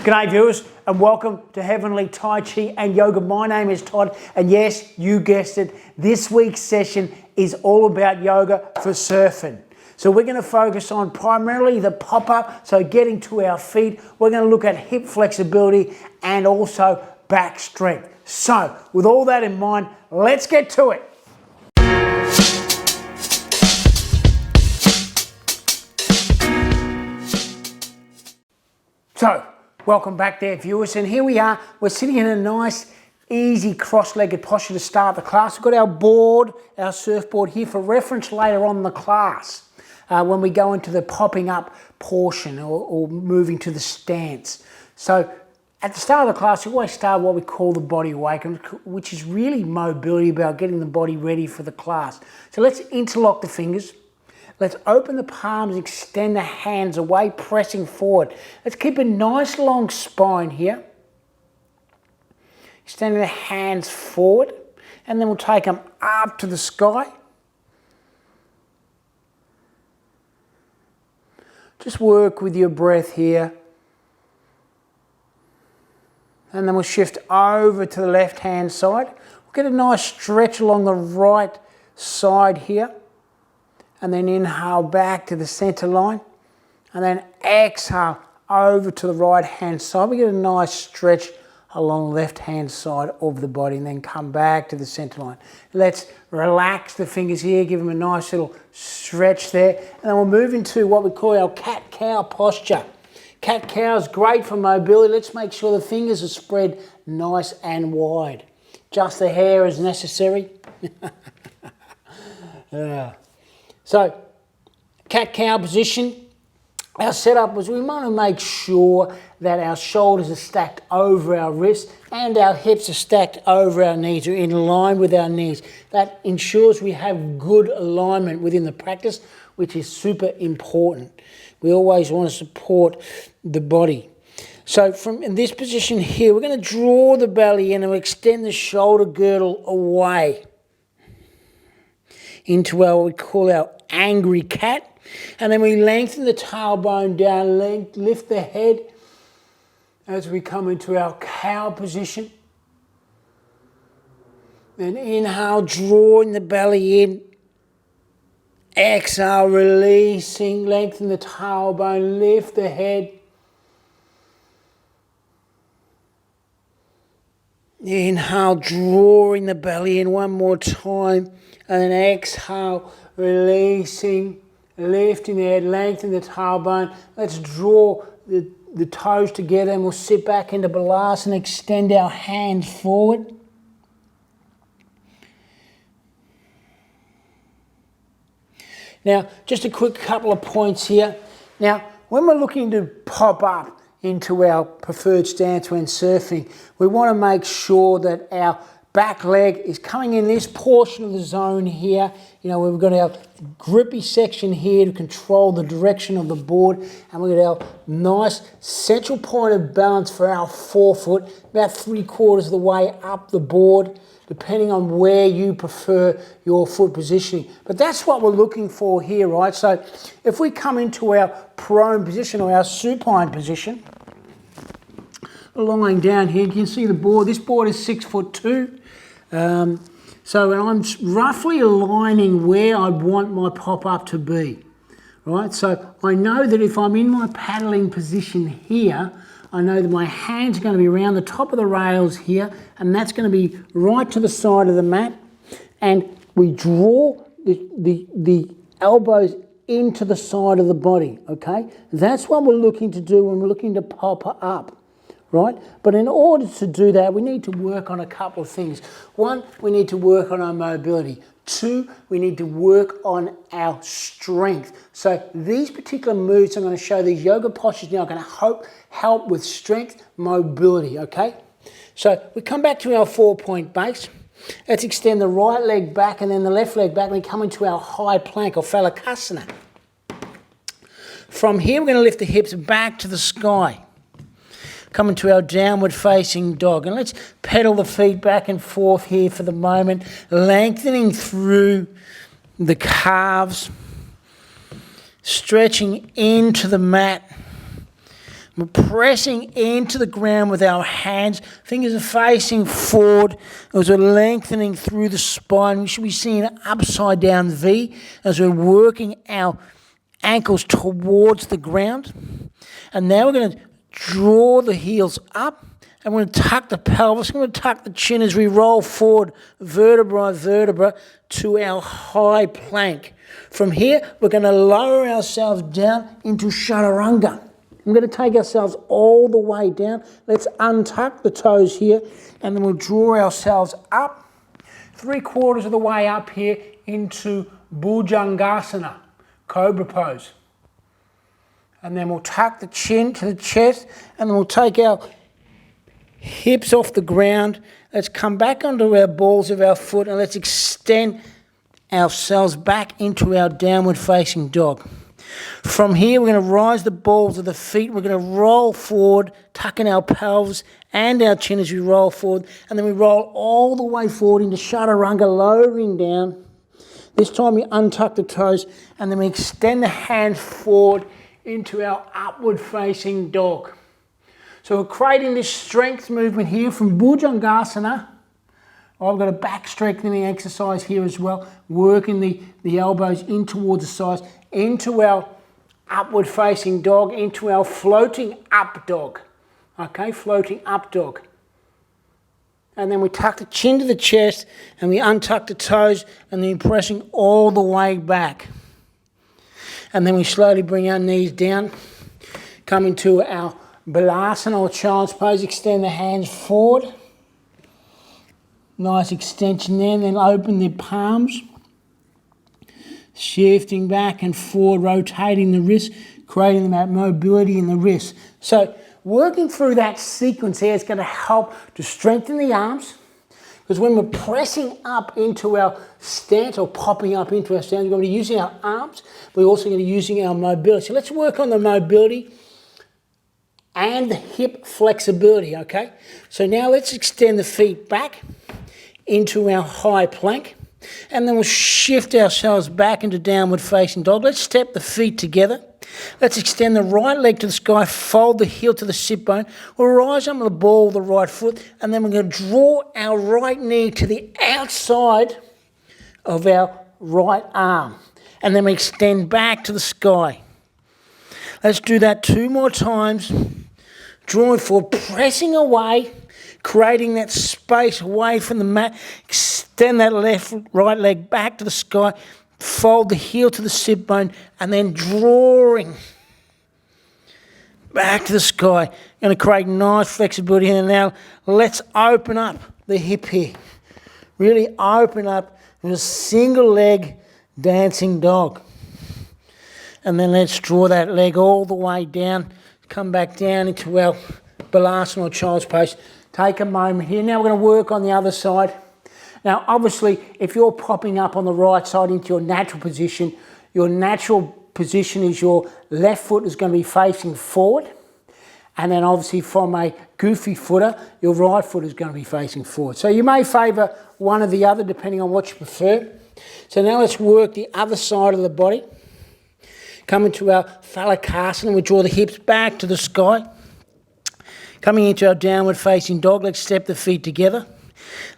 G'day viewers and welcome to Heavenly Tai Chi and Yoga. My name is Todd and yes, you guessed it, this week's session is all about yoga for surfing. So we're going to focus on primarily the pop-up, so getting to our feet. We're going to look at hip flexibility and also back strength. So with all that in mind, let's get to it. So, welcome back there viewers, and here we are, we're sitting in a nice easy cross-legged posture to start the class. We've got our board, our surfboard here for reference later on in the class when we go into the popping up portion or moving to the stance. So at the start of the class we always start what we call the body awakening, which is really mobility, about getting the body ready for the class. So let's interlock the fingers. Let's open the palms, extend the hands away, pressing forward. Let's keep a nice long spine here. Extending the hands forward, and then we'll take them up to the sky. Just work with your breath here. And then we'll shift over to the left-hand side. We'll get a nice stretch along the right side here. And then inhale back to the center line, and then exhale over to the right hand side. We get a nice stretch along the left hand side of the body, and then come back to the center line. Let's relax the fingers here, give them a nice little stretch there, and then we'll move into what we call our cat-cow posture. Cat-cow is great for mobility. Let's make sure the fingers are spread nice and wide. Just the hair is necessary. Yeah. So, cat-cow position, our setup was we want to make sure that our shoulders are stacked over our wrists and our hips are stacked over our knees, or in line with our knees. That ensures we have good alignment within the practice, which is super important. We always want to support the body. So from in this position here, we're going to draw the belly in and extend the shoulder girdle away into what we call our angry cat, and then we lengthen the tailbone down, lift the head as we come into our cow position. Then inhale, drawing the belly in. Exhale, releasing, lengthen the tailbone, lift the head. Inhale, drawing the belly in one more time, and then exhale, releasing, lifting the head, lengthen the tailbone. Let's draw the toes together, and we'll sit back into Balasana and extend our hands forward. Now, just a quick couple of points here. Now, when we're looking to pop up into our preferred stance when surfing, we want to make sure that our back leg is coming in this portion of the zone here. You know, we've got our grippy section here to control the direction of the board, and we've got our nice central point of balance for our forefoot, about 3/4 of the way up the board, depending on where you prefer your foot positioning. But that's what we're looking for here, right? So if we come into our prone position or our supine position, lying down here, you can see the board. This board is 6'2". So I'm roughly aligning where I want my pop-up to be, right? So I know that if I'm in my paddling position here, I know that my hands are going to be around the top of the rails here, and that's going to be right to the side of the mat. And we draw the elbows into the side of the body, okay? That's what we're looking to do when we're looking to pop up. Right? But in order to do that, we need to work on a couple of things. One, we need to work on our mobility. Two, we need to work on our strength. So these particular moves I'm going to show, these yoga postures now, are going to help with strength, mobility, okay? So we come back to our 4-point base. Let's extend the right leg back and then the left leg back, and we come into our high plank or phalakasana. From here, we're going to lift the hips back to the sky. Come into our downward facing dog, and let's pedal the feet back and forth here for the moment, lengthening through the calves, stretching into the mat, We're pressing into the ground with our hands. Fingers are facing forward as we're lengthening through the spine. We should be seeing an upside down V as we're working our ankles towards the ground. And now we're going to draw the heels up. And we're going to tuck the pelvis. We're going to tuck the chin as we roll forward vertebra by vertebra to our high plank. From here, we're going to lower ourselves down into chaturanga. I'm going to take ourselves all the way down. Let's untuck the toes here, and then we'll draw ourselves up, 3/4 of the way up here into Bhujangasana, cobra pose. And then we'll tuck the chin to the chest, and then we'll take our hips off the ground. Let's come back onto our balls of our foot, and let's extend ourselves back into our downward facing dog. From here, we're going to rise the balls of the feet. We're going to roll forward, tucking our pelvis and our chin as we roll forward. And then we roll all the way forward into chaturanga, lowering down. This time we untuck the toes, and then we extend the hands forward into our upward facing dog. So we're creating this strength movement here from Bhujangasana. I've got a back strengthening exercise here as well, working the elbows in towards the sides, into our upward facing dog, into our floating up dog. Okay, floating up dog. And then we tuck the chin to the chest, and we untuck the toes, and then pressing all the way back. And then we slowly bring our knees down, come into our Balasana or child's pose, extend the hands forward. Nice extension there, and then open the palms. Shifting back and forward, rotating the wrists, creating that mobility in the wrists. So working through that sequence here is going to help to strengthen the arms, because when we're pressing up into our stance or popping up into our stance, we're going to be using our arms, but we're also going to be using our mobility. So let's work on the mobility and the hip flexibility, okay? So now let's extend the feet back into our high plank, and then we'll shift ourselves back into downward facing dog. Let's step the feet together. Let's extend the right leg to the sky, fold the heel to the sit bone. We'll rise up on the ball of the right foot, and then we're going to draw our right knee to the outside of our right arm. And then we extend back to the sky. Let's do that 2 more times. Drawing forward, pressing away, creating that space away from the mat. Extend that right leg back to the sky. Fold the heel to the sit bone, and then drawing back to the sky. Going to create nice flexibility. And now let's open up the hip here. Really open up in a single leg dancing dog. And then let's draw that leg all the way down. Come back down into our Balasana or child's pose. Take a moment here. Now we're going to work on the other side. Now, obviously, if you're popping up on the right side into your natural position is your left foot is going to be facing forward. And then obviously from a goofy footer, your right foot is going to be facing forward. So you may favour one or the other depending on what you prefer. So now let's work the other side of the body. Come into our Phalakasana. We draw the hips back to the sky. Coming into our downward facing dog, let's step the feet together.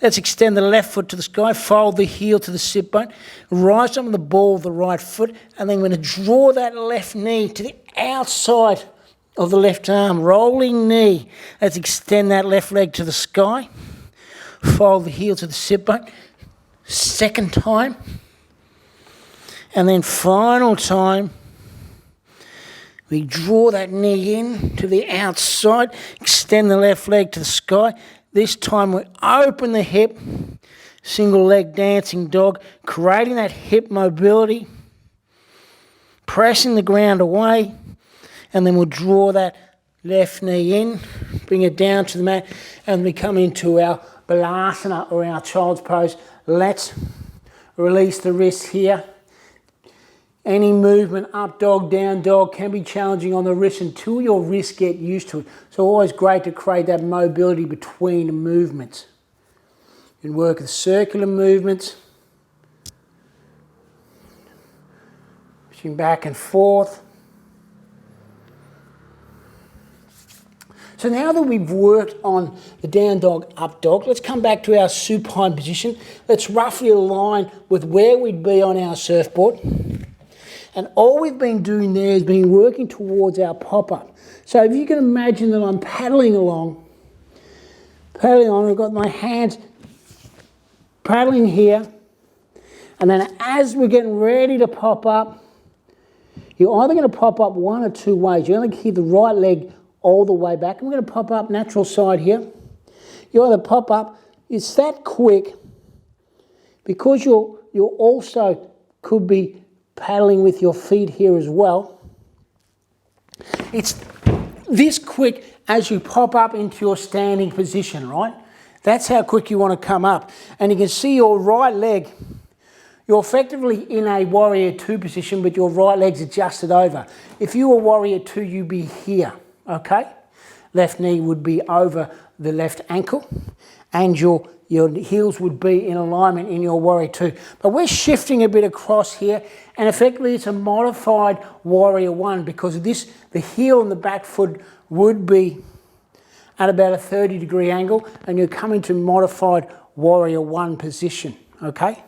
Let's extend the left foot to the sky, fold the heel to the sit bone, rise up on the ball of the right foot, and then we're going to draw that left knee to the outside of the left arm, rolling knee. Let's extend that left leg to the sky, fold the heel to the sit bone. Second time, and then final time. We draw that knee in to the outside, extend the left leg to the sky. This time we open the hip, single leg dancing dog, creating that hip mobility, pressing the ground away, and then we'll draw that left knee in, bring it down to the mat, and we come into our Balasana or our child's pose. Let's release the wrists here. Any movement, up dog, down dog, can be challenging on the wrist until your wrists get used to it. So always great to create that mobility between movements. You can work the circular movements. Pushing back and forth. So now that we've worked on the down dog, up dog, let's come back to our supine position. Let's roughly align with where we'd be on our surfboard. And all we've been doing there is been working towards our pop-up. So if you can imagine that I'm paddling along, I've got my hands paddling here, and then as we're getting ready to pop up, you're either going to pop up one or two ways. You're going to keep the right leg all the way back. And we're going to pop up natural side here. You either pop up, it's that quick, because you're also could be paddling with your feet here as well. It's this quick as you pop up into your standing position, right? That's how quick you want to come up. And you can see your right leg, you're effectively in a warrior 2 position, but your right leg's adjusted over. If you were warrior 2, you'd be here, okay? Left knee would be over the left ankle, and your heels would be in alignment in your warrior 2. But we're shifting a bit across here, and effectively it's a modified warrior 1, because of this, the heel and the back foot would be at about a 30-degree angle, and you're coming to modified warrior 1 position, okay?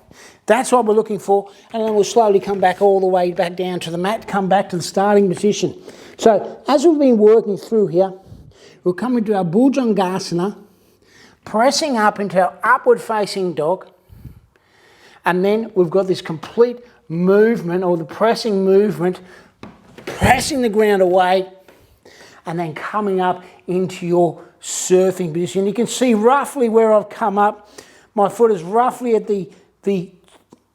That's what we're looking for, and then we'll slowly come back all the way back down to the mat, come back to the starting position. So as we've been working through here, we'll come into our Bhujangasana, pressing up into our upward facing dog, and then we've got this complete movement, or the pressing movement, pressing the ground away, and then coming up into your surfing position. You can see roughly where I've come up. My foot is roughly at the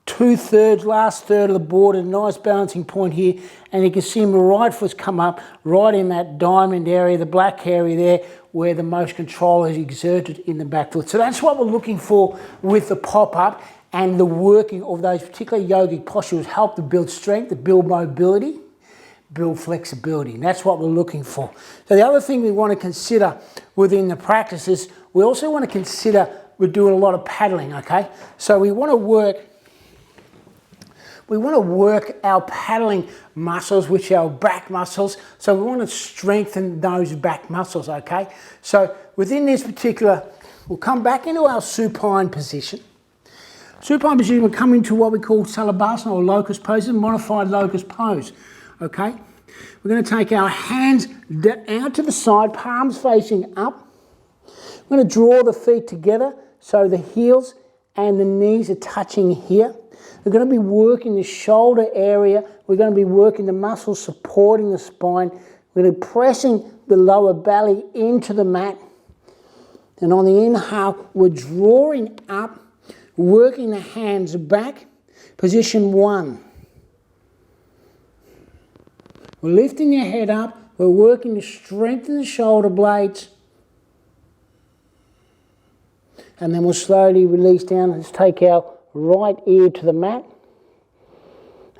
2/3, last third of the board, a nice balancing point here, and you can see my right foot's come up right in that diamond area, the black area there, where the most control is exerted in the back foot. So that's what we're looking for with the pop-up, and the working of those particular yogic postures help to build strength, to build mobility, build flexibility, and that's what we're looking for. So the other thing we want to consider within the practice is we also want to consider we're doing a lot of paddling, okay? So we want to work our paddling muscles, which are our back muscles. So we want to strengthen those back muscles, okay? So within this particular, we'll come back into our supine position. Supine position, we'll come into what we call Salabhasana, or locust pose, modified locust pose, okay? We're going to take our hands out to the side, palms facing up. We're going to draw the feet together so the heels and the knees are touching here. We're going to be working the shoulder area. We're going to be working the muscles supporting the spine. We're going to be pressing the lower belly into the mat. And on the inhale, we're drawing up, working the hands back. Position 1. We're lifting your head up. We're working to strengthen the shoulder blades. And then we'll slowly release down. Let's take our right ear to the mat.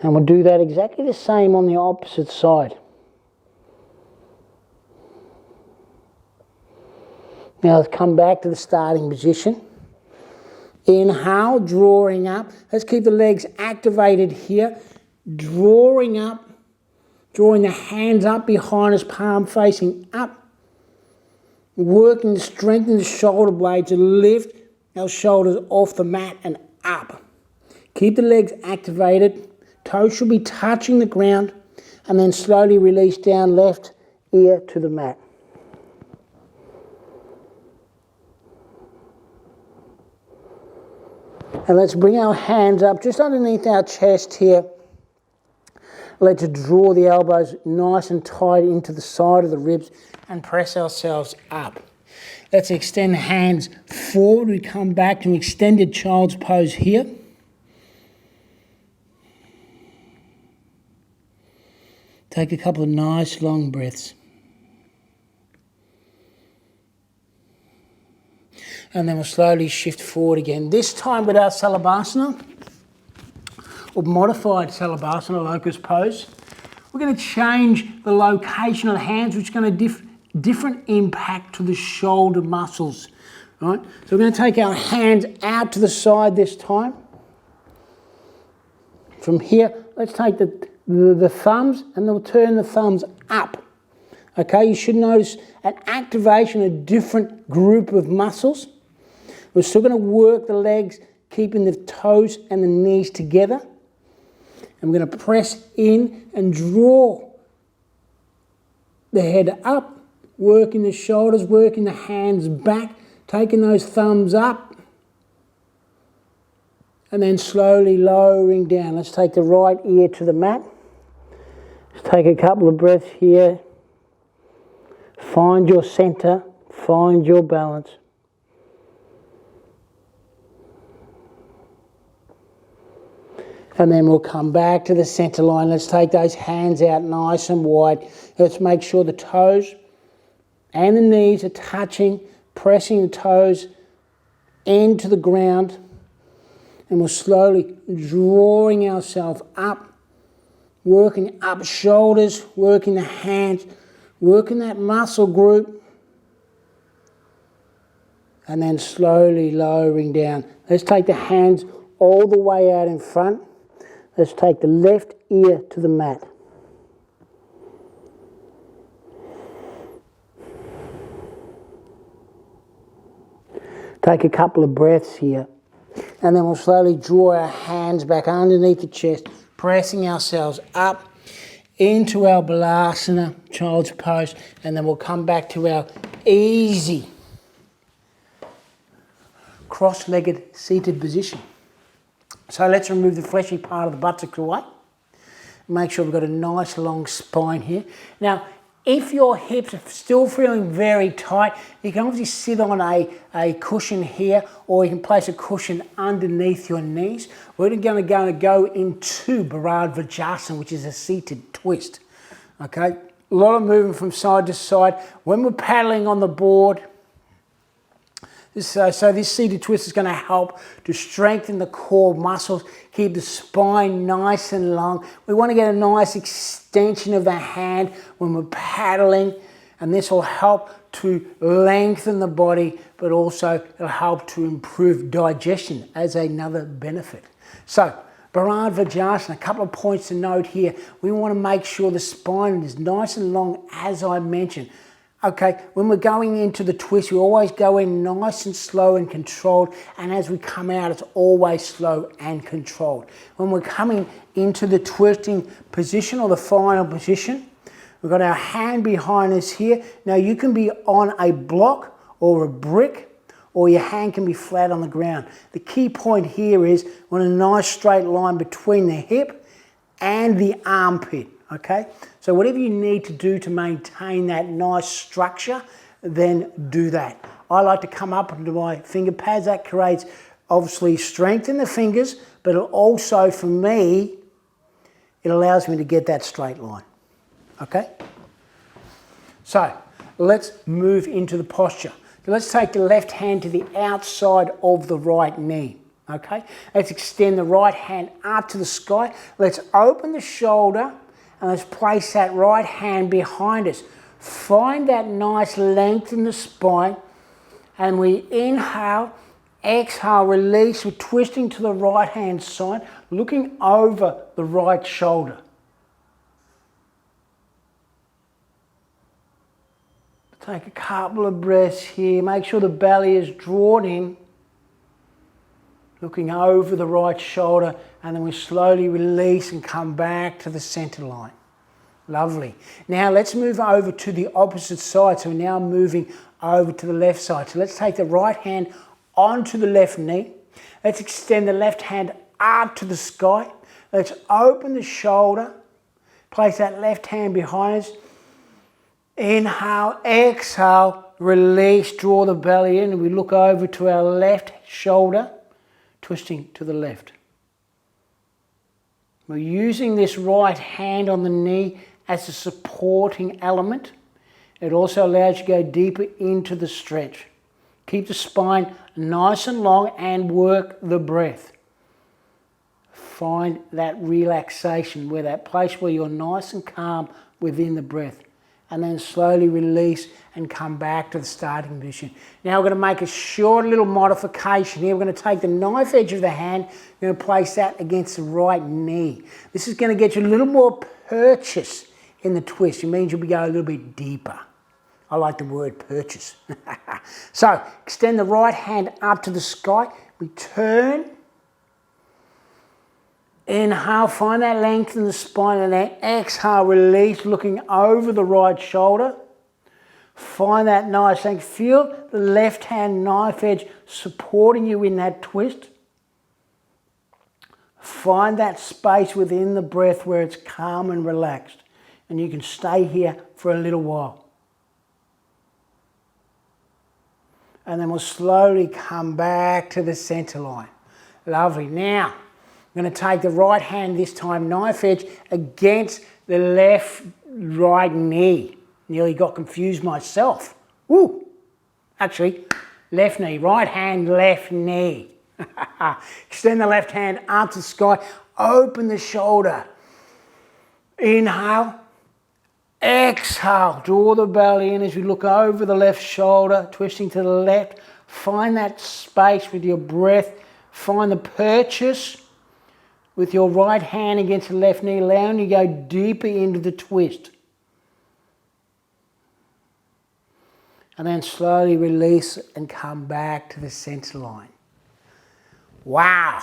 And we'll do that exactly the same on the opposite side. Now let's come back to the starting position. Inhale, drawing up. Let's keep the legs activated here. Drawing up. Drawing the hands up behind us, palm facing up. Working to strengthen the shoulder blades to lift our shoulders off the mat and up. Keep the legs activated. Toes should be touching the ground, and then slowly release down, left ear to the mat. And let's bring our hands up just underneath our chest here. Let's draw the elbows nice and tight into the side of the ribs and press ourselves up. Let's extend the hands forward. We come back to an extended child's pose here. Take a couple of nice long breaths. And then we'll slowly shift forward again. This time with our Salabhasana, or modified Salabhasana, locust pose. We're going to change the location of the hands, which is going to different impact to the shoulder muscles. Right? So we're going to take our hands out to the side this time. From here, let's take the thumbs, and then we'll turn the thumbs up. Okay, you should notice an activation of a different group of muscles. We're still going to work the legs, keeping the toes and the knees together. And we're going to press in and draw the head up, working the shoulders, working the hands back, taking those thumbs up, and then slowly lowering down. Let's take the right ear to the mat. Let's take a couple of breaths here. Find your center, find your balance. And then we'll come back to the center line. Let's take those hands out nice and wide. Let's make sure the toes and the knees are touching, pressing the toes into the ground. And we're slowly drawing ourselves up, working up shoulders, working the hands, working that muscle group. And then slowly lowering down. Let's take the hands all the way out in front. Let's take the left ear to the mat. Take a couple of breaths here. And then we'll slowly draw our hands back underneath the chest, pressing ourselves up into our Balasana, child's pose. And then we'll come back to our easy cross-legged seated position. So let's remove the fleshy part of the buttocks away. Make sure we've got a nice long spine here. Now, if your hips are still feeling very tight, you can obviously sit on a cushion here, or you can place a cushion underneath your knees. We're going to go into Bharat Vajrasana, which is a seated twist. Okay, a lot of movement from side to side. When we're paddling on the board, so this seated twist is going to help to strengthen the core muscles, keep the spine nice and long. We want to get a nice extension of the hand when we're paddling, and this will help to lengthen the body, but also it'll help to improve digestion as another benefit. So, Bharat Vajrasana, a couple of points to note here. We want to make sure the spine is nice and long, as I mentioned. Okay, when we're going into the twist, we always go in nice and slow and controlled, and as we come out, it's always slow and controlled. When we're coming into the twisting position, or the final position, we've got our hand behind us here. Now, you can be on a block or a brick, or your hand can be flat on the ground. The key point here is we want a nice straight line between the hip and the armpit. Okay, so whatever you need to do to maintain that nice structure, then do that. I like to come up into my finger pads. That creates obviously strength in the fingers, but it'll also, for me, it allows me to get that straight line. Okay, so let's move into the posture. So let's take the left hand to the outside of the right knee. Okay, let's extend the right hand up to the sky. Let's open the shoulder. And let's place that right hand behind us. Find that nice length in the spine. And we inhale, exhale, release. We're twisting to the right hand side, looking over the right shoulder. Take a couple of breaths here. Make sure the belly is drawn in. Looking over the right shoulder, and then we slowly release and come back to the center line. Lovely. Now let's move over to the opposite side. So we're now moving over to the left side. So let's take the right hand onto the left knee. Let's extend the left hand up to the sky. Let's open the shoulder. Place that left hand behind us. Inhale, exhale, release, draw the belly in, and we look over to our left shoulder. Twisting to the left. We're using this right hand on the knee as a supporting element. It also allows you to go deeper into the stretch. Keep the spine nice and long and work the breath. Find that relaxation, where that place where you're nice and calm within the breath. And then slowly release and come back to the starting position. Now we're going to make a short little modification here. We're going to take the knife edge of the hand, we're going to place that against the right knee. This is going to get you a little more purchase in the twist. It means you'll be going a little bit deeper. I like the word purchase. So extend the right hand up to the sky. We turn. Inhale, find that length in the spine, and then exhale, release, looking over the right shoulder. Find that nice length. Feel the left hand knife edge supporting you in that twist. Find that space within the breath where it's calm and relaxed. And you can stay here for a little while. And then we'll slowly come back to the center line. Lovely. Now, I'm going to take the right hand, this time knife edge, against the left right knee. Nearly got confused myself. Woo! Actually, left knee, right hand, left knee. Extend the left hand up to the sky. Open the shoulder. Inhale. Exhale. Draw the belly in as we look over the left shoulder, twisting to the left. Find that space with your breath. Find the purchase with your right hand against the left knee, allowing you to go deeper into the twist. And then slowly release and come back to the center line. Wow.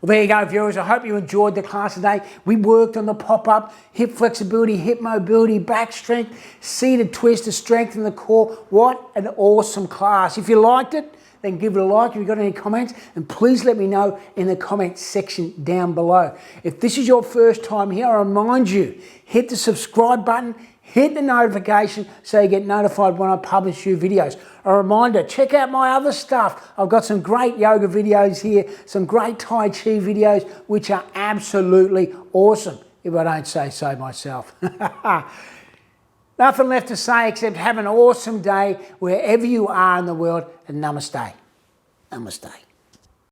Well, there you go, viewers. I hope you enjoyed the class today. We worked on the pop-up, hip flexibility, hip mobility, back strength, seated twist to strengthen the core. What an awesome class. If you liked it, then give it a like. If you've got any comments, and please let me know in the comments section down below. If this is your first time here, I remind you, hit the subscribe button, hit the notification so you get notified when I publish new videos. A reminder, check out my other stuff. I've got some great yoga videos here, some great Tai Chi videos, which are absolutely awesome, if I don't say so myself. Nothing left to say except have an awesome day wherever you are in the world, and namaste. Namaste.